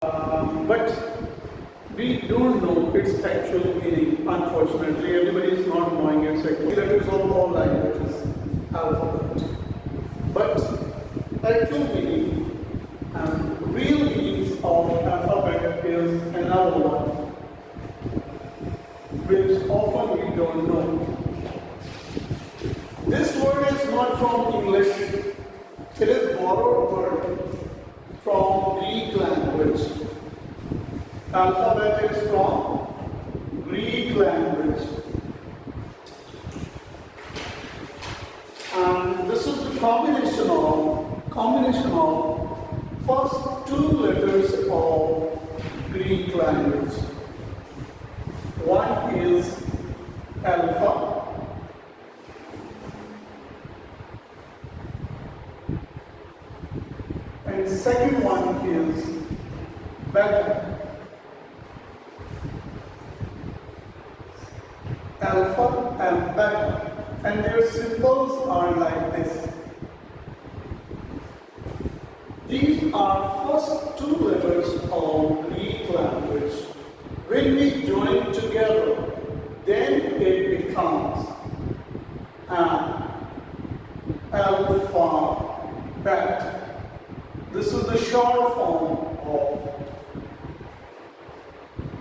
But we don't know its actual meaning. Unfortunately, everybody is not knowing its actual letters of all languages, alphabet. But actual meaning and real meanings of alphabet is another one, which often we don't know. This word is not from English. It is borrowed word from Greek language. Alphabet is from Greek language. And this is the combination of first two letters of Greek language. One is alpha, and second one is beta. Alpha and beta, and their symbols are like this. These are first two letters of Greek language. When we join together, then it becomes alphabet. This is the short form of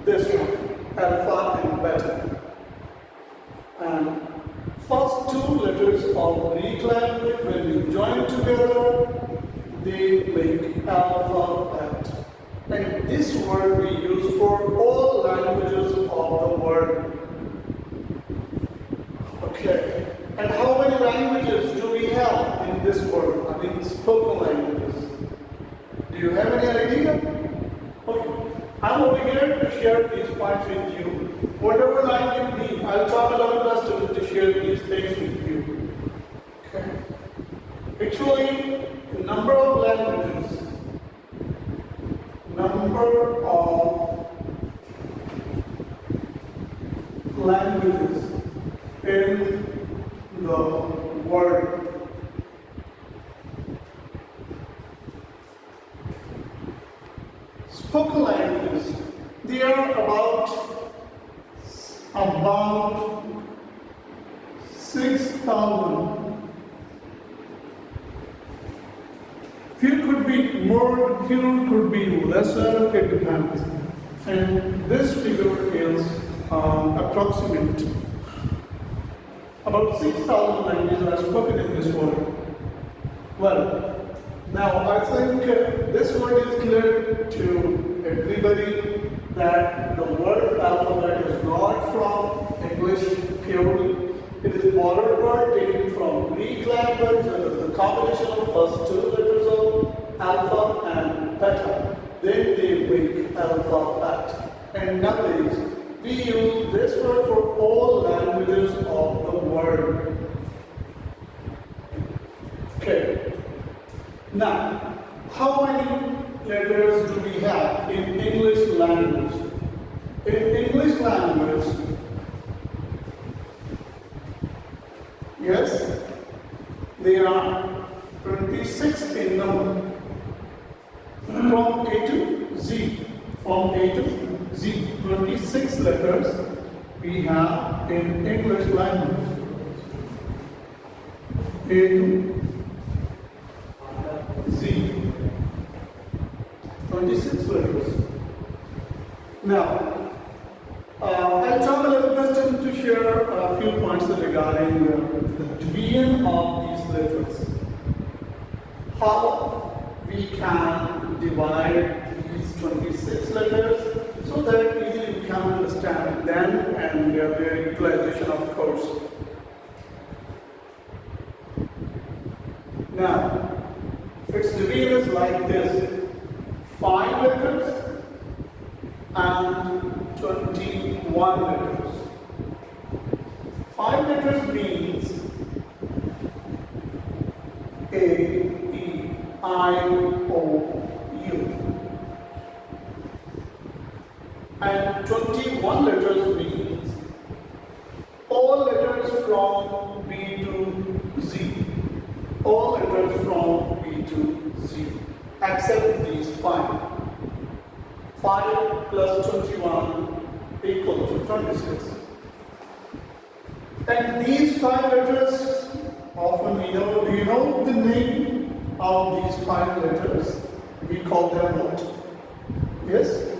this one, alpha and beta. And first two letters of Greek language, when we join together, they make alphabet. And this word we use for all languages of the world. Okay. And how many languages do we have in this world? I mean, spoken languages. Do you have any idea? Okay. I'm over here to share these points with you. Whatever line you need, I'll try my level best to share these things with you. Okay. Actually, the number of languages in the world. Spoken languages, they are about 6,000. Few could be more, few could be lesser, it depends. And this figure is approximate. About 6,000 languages are spoken in this world. Well, now I think this word is clear to everybody that the word alphabet is not from English purely. It is a borrowed word taken from Greek language. It is the combination of first two letters of alpha and beta. Then they make alphabet. And nowadays, we use this word for all languages of the world. Okay. Now, how many letters do we have in English language? In English language, yes, there are 26 in number. From A to Z. From A to Z. 26 letters we have in English language. A to Z. 26 letters. Now, I'll try my level best to share a few points regarding the division of these letters. How we can divide these 26 letters so that easily we can understand them and their utilization, of course. Now, its division is like this: 5 letters and 21 letters. 5 letters means A, E, I, O, U. And 21 letters means all letters from B to Z. All letters from B to Z, except these 5. 5 plus 21 equal to 26. And these 5 letters, often we know, do you know the name of these 5 letters? We call them what? Yes?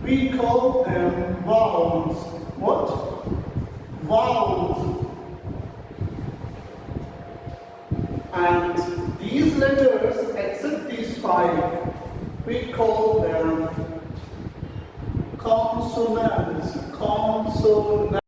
We call them vowels. What? Vowels. And these letters, except these 5, we call them consonants. Consonants.